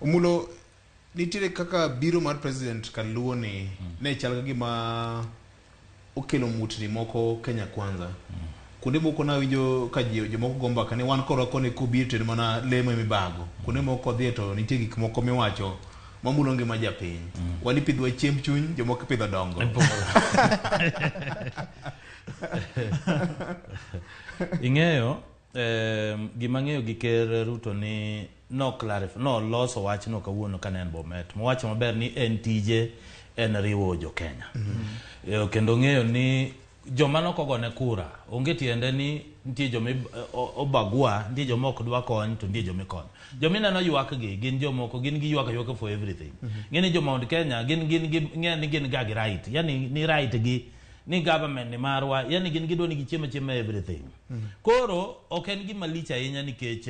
Omulo nitire kaka biro mar president Kaluoni ne chal gima okelo mutni moko Kenya Kwanza. Kunde moko na winjo ka jomoko gomba kane wan koro kone kubirte mana lemo mibago. Kunde moko dhi to nitie gik moko miwacho mamulo ngima japiny. Wani pidhwa chiemb chuny, jomoko pidho dongo. Ing'eyo gima ng'eyo gi ker Ruto ni no loso wach no kawuono ka en Bomet. Mowacho maber ni en tije en riwo jo Kenya. Kendo ng'eyo ni joma nokogone kura onge tiende ni nitie joma obagua, nitie joma ok dwa kony to nitie joma ikony. Joma ineno ywak gi gin jomoko gin gi ywak for everything. Ng'eni jo Mount Kenya gin ga gi right, yani ni right gi ni government ni marwa, yani gin gidwa ni gichiema everything. Koro ok en gima lich ahinya nikech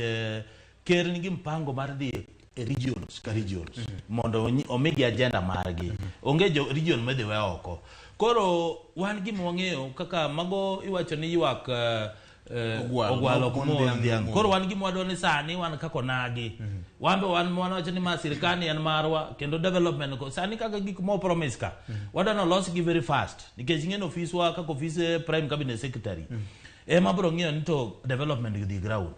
ker nigi mpango mar dhi regions ka regions mondo omigi agenda margi. Onge jo region medhi we oko. Koro wan gima wang'eyo kaka mago iwacho ni ywak ogwalo kumon dhiang'. Koro wan gima wadwa ni sani wan kako nagi. Wambe wan wacho ni ma sirikani en marwa kendo development ko sani kaka gik mo promise ka. Wadwa no los gi very fast nikech ng'eno ofiswa kako office prime cabinet secretary. Mabro ng'iyo ni to development gi ground.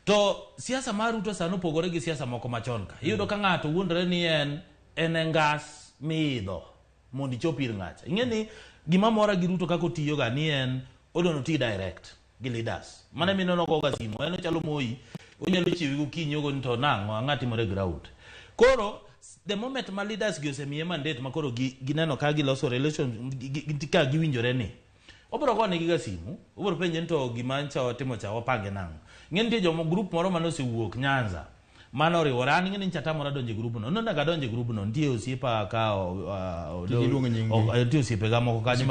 To siasa mar Ruto sano pogore gi siasa moko machon ka. Iyudo ka ng'ato wuondre ni en ngas miidho mondo ichopi ir ng'acha. Ing'eni gima mora gi Ruto kako tiyo ga ni en odono ti direct gi leaders. Mane minono ko ga simo en chalo Moi onyalo chiwi gokinyi ogo to nang'o ang'ati more ground. Koro the moment ma leaders gi osemiye mandate makoro gineno ka giloso relation ka giwinjore ni obro gone gi gasimu obro penje to gima ncha timo cha wapange nang'o. Ng'eni tie jomo group moro mano osewuok Nyanza mano riwore an ng'eni nchata moro donje group no ndaga donje group no ntie osiepa ka ntie osiepe ga moko kanyo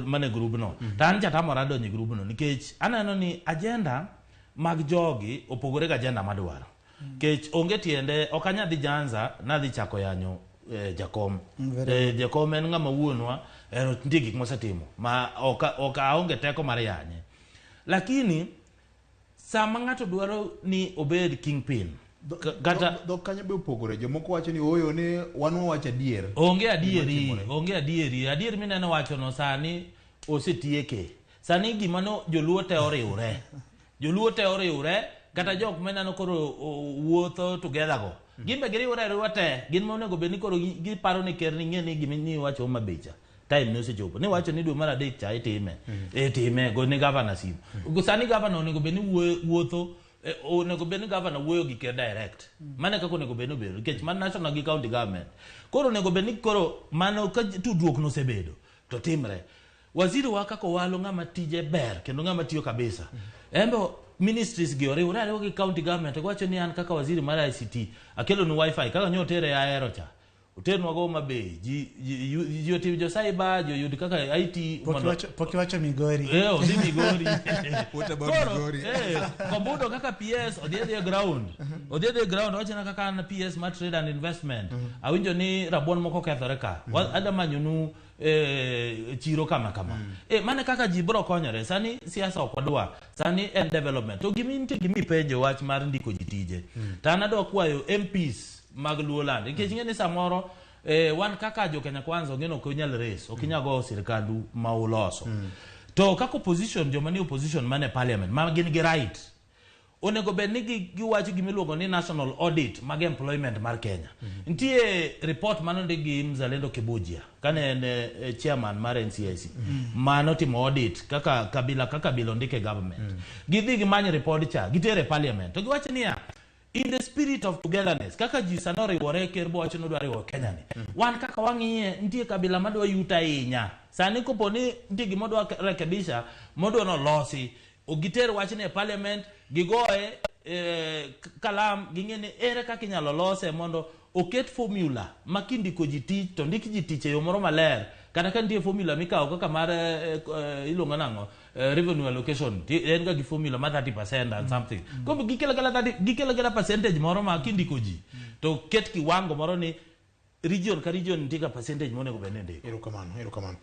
mane group no tan nchata moro donje group no nikech aneno ni agenda mag jogi opogore ga agenda madwaro. Kech onge tiende okanya dhi Nyanza na dhi chako yanyo jakom. Jakom en ng'ama wuonwa ntie gik mosetimo ma onge teko mar yanye. Lakini sama ng'ato dwaro ni obed kingpin kata do kanyo be opogore jomoko wacho ni oyo ne wan wacho adier. Onge adieri adier mineno wacho no sani osetieke. Sani gima no joluo te oriwre kata jok menano koro wuotho together go gimbe giriwre te gin monego bed ni koro giparo ni ker ni ng'eni gima ni wacho mabecha time no sechopo ni wacho ni dwe mar adek cha time go ni governor sim sani governor onego bed ni wuotho onego bed ni governor wuoyo gi ker direct mane kako onego bed ni obedo nikech man national gi county government koro onego bed ni koro mano ka tudruok no sebedo to timre. Waziri wa kako walo ng'ama tije ber kendo ng'ama tiyo kabisa embo ministries gi oriwre gi county government wacho ni an kaka waziri mar ICT akelo ni wifi kaka nyotere ya aero cha utenwa go mabe ji otiyo jo cyber jo yud kaka IT pokiwacho Migori odi Migori what about Migori kombudo kaka PS odhiye ground wacho na kaka an PS mar trade and investment awinjo ni rabuon moko kethore ka adamanyonu chiro kama mane kaka ji bro konyore sani siasa okwadwa sani en development to gimi penjo wach mar ndiko jitije tanado kwayo MPs mag Luoland nikech ng'eni samoro wan kaka jo Kenya Kwanza ng'eno ko nyal race okinyago sirkandu ma uloso to kako opposition joma ni opposition mane parliament ma gin gi right onego bed ni giwacho gimiluongo ni national audit mag employment mar Kenya. Ntie report manonde gi Mzalendo Kibujia kane en chairman mar NCIC mano timo audit kaka kabila ondike government. Gidhi gimany report cha gitere parliament to giwacho niya in the spirit of togetherness kaka ji sano riwore ker bo wacho no dwaro riwo Kenya ni wan kaka wang'iye ntie kabila madwa yuta inya sani kopo ni ntie gimodwa rekebisha modwa no losi ogiter wach ne parliament gigoe kalam ging'ene ere kaka inyalo lose mondo oket formula makindiko jitich to ndiki jitich e yo moro maler kata ka nitie formula mikawo kaka mar iluongo nang'o revenue allocation en ga gi formula ma 30% and something ko gikela gala percentage moro ma kindiko ji to ket kiwango moro ni region ka region nitie ka percentage monego bende ndiko. Erokamano